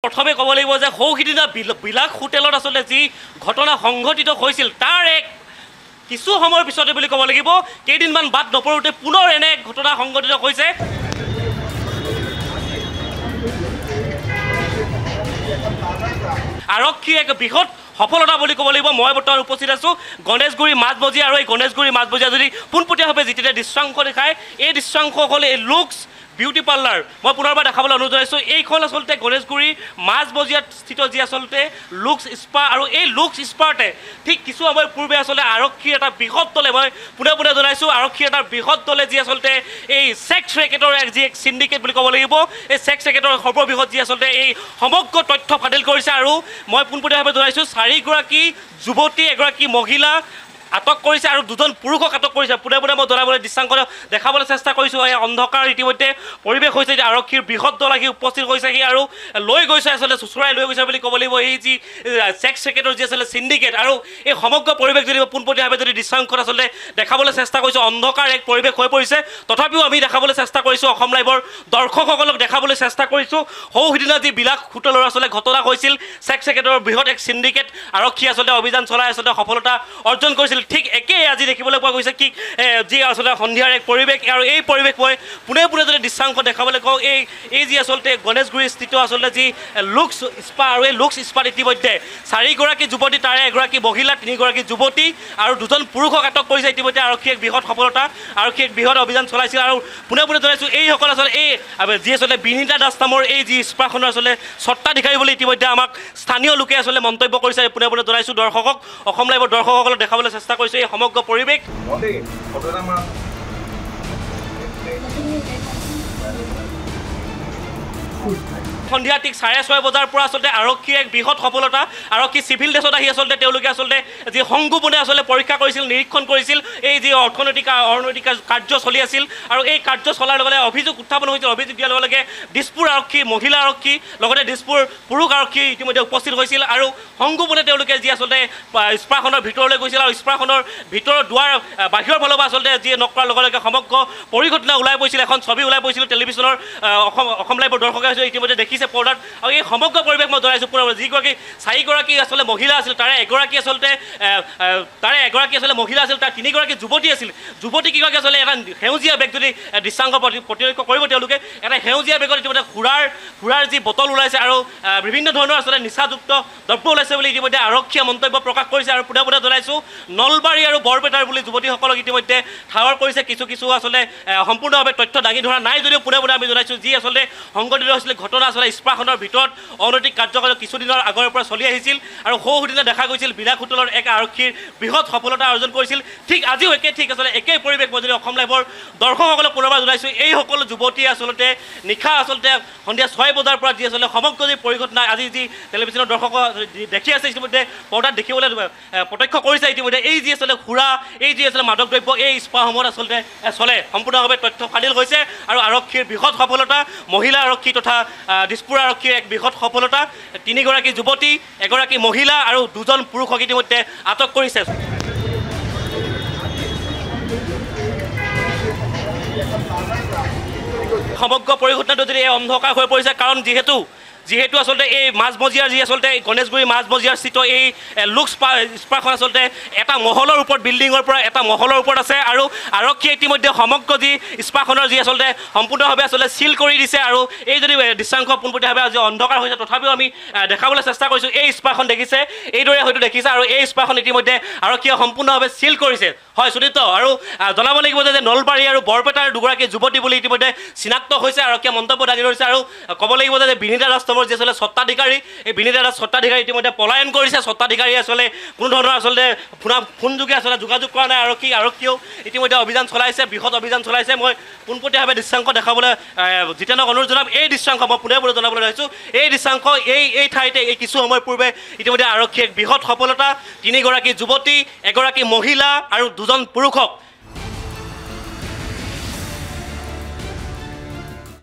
প্ৰথমে ক'ব লাগিব যে সৌসিদিনা বিলাস হোটেলত আচলতে যি ঘটনা সংঘটিত হৈছিল তাৰ এক কিছু সময়ৰ পিছতে বুলি ক'ব লাগিব কেইদিনমান বাদ নপৰোঁতে পুনৰ এনে ঘটনা সংঘটিত হৈছে। আৰক্ষী এক বৃহৎ সফলতা বুলি ক'ব লাগিব। মই বৰ্তমান উপস্থিত আছোঁ গণেশগুৰি মাজমজিয়া আৰু এই গণেশগুৰি মাজমজিয়া যদি পোনপটীয়াভাৱে যেতিয়া দৃশ্যাংশ দেখায় এই দৃশ্যাংশ হ'ল এই লুক্স বিউটি পাৰ্লাৰ। মই পুনৰবাৰ দেখাবলৈ অনুৰোধ জনাইছোঁ এইখন আচলতে গণেশগুৰি মাজমজিয়াত স্থিত যি আচলতে লুক্স স্পা আৰু এই লুক্স স্পাতে ঠিক কিছু সময় পূৰ্বে আচলতে আৰক্ষীৰ এটা বৃহৎ দলে মই পোনে পোনে জনাইছোঁ আৰক্ষীৰ এটা বৃহৎ দলে যি আচলতে এই ছেক্স ৰেকেটৰ যি এক চিণ্ডিকেট বুলি ক'ব লাগিব এই ছেক্স ৰেকেটৰ সৰ্ববৃহৎ যি আচলতে এই সমগ্ৰ তথ্য ফাদিল কৰিছে আৰু মই পোনপটীয়াভাৱে জনাইছোঁ 4গৰাকী যুৱতী এগৰাকী মহিলা আটক কৰিছে আৰু দুজন পুৰুষক আটক কৰিছে। পোনে পোনে মই জনাবলৈ দৃশ্যাংশ দেখাবলৈ চেষ্টা কৰিছোঁ। এই অন্ধকাৰ ইতিমধ্যে পৰিৱেশ হৈছে যে আৰক্ষীৰ বৃহৎ দল আহি উপস্থিত হৈছেহি আৰু লৈ গৈছে আচলতে চুচুৰাই লৈ গৈছে বুলি ক'ব লাগিব এই যি ছেক্স ৰেকেটৰ যি আচলতে চিণ্ডিকেট আৰু এই সমগ্ৰ পৰিৱেশ যদি পোনপটীয়াভাৱে যদি দৃশ্যাংশত আচলতে দেখাবলৈ চেষ্টা কৰিছোঁ অন্ধকাৰ এক পৰিৱেশ হৈ পৰিছে। তথাপিও আমি দেখাবলৈ চেষ্টা কৰিছোঁ অসম লাইভৰ দৰ্শকসকলক দেখাবলৈ চেষ্টা কৰিছোঁ সৌসিদিনা যি বিলাস হোটেলৰ আচলতে ঘটনা হৈছিল ছেক্স ৰেকেটৰ বৃহৎ এক চিণ্ডিকেট আৰক্ষীয়ে আচলতে অভিযান চলাই আচলতে সফলতা অৰ্জন কৰিছিল। ঠিক একেই আজি দেখিবলৈ পোৱা গৈছে কি যি আচলতে সন্ধিয়াৰ এক পৰিৱেশ আৰু এই পৰিৱেশ মই পোনে পোনে যদি দৃশ্যাংশ দেখাবলৈ কওঁ এই যি আচলতে গণেশগুৰি স্থিত আচলতে যি লুক্স স্পা আৰু এই লুক্স স্পাত ইতিমধ্যে 4গৰাকী যুৱতী তাৰে এগৰাকী মহিলা 3গৰাকী যুৱতী আৰু দুজন পুৰুষক আটক কৰিছে ইতিমধ্যে আৰক্ষীয়ে এক বৃহৎ সফলতা আৰক্ষীয়ে এক বৃহৎ অভিযান চলাইছিল আৰু পোনে পোনে জনাইছোঁ এইসকল আচলতে এই যি আচলতে বিনীতা দাস নামৰ এই যি স্পাখনৰ আচলতে স্বত্বাধিকাৰী বুলি ইতিমধ্যে আমাক স্থানীয় লোকে আচলতে মন্তব্য কৰিছে। পোনে পোনে জনাইছোঁ দৰ্শকক অসম লাইভৰ দৰ্শকসকলক দেখাবলৈ চেষ্টা কৰিছোঁ এই সমগ্ৰ পৰিৱেশ। সন্ধিয়া ঠিক 6:30 বজাৰ পৰা আচলতে আৰক্ষীৰ এক বৃহৎ সফলতা আৰক্ষী চিভিল ড্ৰেছত আহি আচলতে তেওঁলোকে আচলতে যি সংগোপনে আচলতে পৰীক্ষা কৰিছিল নিৰীক্ষণ কৰিছিল এই যি অৰ্থনৈতিক কাৰ্য চলি আছিল আৰু এই কাৰ্য চলাৰ লগে লগে অভিযোগ উত্থাপন হৈছিল। অভিযোগ দিয়াৰ লগে লগে দিছপুৰ আৰক্ষী মহিলা আৰক্ষী লগতে দিছপুৰ পুৰুষ আৰক্ষী ইতিমধ্যে উপস্থিত হৈছিল আৰু সংগোপনে তেওঁলোকে যি আচলতে স্পাখনৰ ভিতৰলৈ গৈছিল আৰু স্পাখনৰ ভিতৰৰ দুৱাৰ বাহিৰৰ ফালৰ পৰা আচলতে যি নক কৰাৰ লগে লগে সমগ্ৰ পৰিঘটনা ওলাই পৰিছিল এখন ছবি ওলাই পৰিছিল টেলিভিশ্যনৰ অসম লাইভৰ দৰ্শকে ইতিমধ্যে দেখিছে পৰ্দাত আৰু এই সমগ্ৰ পৰিৱেশ মই জনাইছোঁ পুনৰ যিগৰাকী 4গৰাকী আচলতে মহিলা আছিল তাৰে এগৰাকী আচলতে মহিলা আছিল তাৰ 3গৰাকী যুৱতী আছিল। যুৱতী কিগৰাকী আচলতে এটা সেউজীয়া বেগ যদি দৃশ্যাংশ প্ৰতিলক্ষ্য কৰিব তেওঁলোকে এটা সেউজীয়া বেগত ইতিমধ্যে সুৰাৰ যি বটল ওলাইছে আৰু বিভিন্ন ধৰণৰ আচলতে নিচাযুক্ত দ্ৰব্য ওলাইছে বুলি ইতিমধ্যে আৰক্ষীয়ে মন্তব্য প্ৰকাশ কৰিছে আৰু পোনে পোনে জনাইছোঁ নলবাৰী আৰু বৰপেটাৰ বুলি যুৱতীসকলক ইতিমধ্যে ঠাৱৰ কৰিছে। কিছু আচলতে সম্পূৰ্ণভাৱে তথ্য দাঙি ধৰা নাই যদিও পোনে পোনে আমি জনাইছোঁ যি আচলতে সংঘটিত হৈছিলে ঘটনা আচলতে স্পাখনৰ ভিতৰত অনৈতিক কাৰ্যকলাপ কিছুদিনৰ আগৰ পৰা চলি আহিছিল আৰু সৌসিদিনা দেখা গৈছিল বিলাস হোটেলৰ এক আৰক্ষীৰ বৃহৎ সফলতা অৰ্জন কৰিছিল। ঠিক আজিও ঠিক আচলতে একেই পৰিৱেশ মই যদি অসম লাইভৰ দৰ্শকসকলক পুনৰবাৰ জনাইছোঁ এই সকলো যুৱতীয়ে আচলতে নিশা আচলতে সন্ধিয়া 6 বজাৰ পৰা যি আচলতে সমগ্ৰ যি পৰিঘটনা আজি যি টেলিভিশ্যনৰ দৰ্শক দেখি আছে ইতিমধ্যে পৰ্দাত দেখিবলৈ প্ৰত্যক্ষ কৰিছে ইতিমধ্যে এই যি আচলতে সুৰা এই যি আচলতে মাদক দ্ৰব্য এই স্পাসমূহত আচলতে চলে সম্পূৰ্ণভাৱে তথ্য ফাদিল হৈছে আৰু আৰক্ষীৰ বৃহৎ সফলতা মহিলা আৰক্ষী তথা দিছপুৰ আৰক্ষীৰ এক বৃহৎ সফলতা 3গৰাকী যুৱতী এগৰাকী মহিলা আৰু দুজন পুৰুষক ইতিমধ্যে আটক কৰিছে। সমগ্ৰ পৰিঘটনাটো যদি এই অন্ধকাৰ হৈ পৰিছে কাৰণ যিহেতু আচলতে এই মাজমজিয়াৰ যি আচলতে গণেশগুৰি মাজমজিয়াৰ স্থিত এই লুক্স স্পাখন আচলতে এটা মহলৰ ওপৰত বিল্ডিঙৰ পৰা এটা মহলৰ ওপৰত আছে আৰু আৰক্ষীয়ে ইতিমধ্যে সমগ্ৰ যি স্পাখনৰ যি আচলতে সম্পূৰ্ণভাৱে আচলতে চিল কৰি দিছে আৰু এই যদি দৃশ্যাংশ পোনপটীয়াভাৱে আজি অন্ধকাৰ হৈছে তথাপিও আমি দেখাবলৈ চেষ্টা কৰিছোঁ এই স্পাখন দেখিছে এইদৰে হয়তো দেখিছে আৰু এই স্পাখন ইতিমধ্যে আৰক্ষীয়ে সম্পূৰ্ণভাৱে চিল কৰিছে। হয় সুদিত আৰু জনাব লাগিব যে নলবাৰী আৰু বৰপেটাৰ দুগৰাকী যুৱতী বুলি ইতিমধ্যে চিনাক্ত হৈছে আৰক্ষীয়ে মন্তব্য দাঙি ধৰিছে আৰু ক'ব লাগিব যে বিনীতা দাস যি আচলতে স্বত্বাধিকাৰী এই বিনীতা দাস স্বত্বাধিকাৰী ইতিমধ্যে পলায়ন কৰিছে। স্বত্বাধিকাৰী আচলতে কোনো ধৰণৰ আচলতে ফোনযোগে আচলতে যোগাযোগ কৰা নাই আৰক্ষীয়েও ইতিমধ্যে অভিযান চলাইছে বৃহৎ অভিযান চলাইছে। মই পোনপটীয়াভাৱে দৃশ্যাংশ দেখাবলৈ জিতেনক অনুৰোধ জনাম এই দৃশ্যাংশ মই পোনে পোনে জনাবলৈ লৈছোঁ এই দৃশ্যাংশ এই ঠাইতে এই কিছু সময় পূৰ্বে ইতিমধ্যে আৰক্ষীয়ে এক বৃহৎ সফলতা 3গৰাকী যুৱতী এগৰাকী মহিলা আৰু দুজন পুৰুষক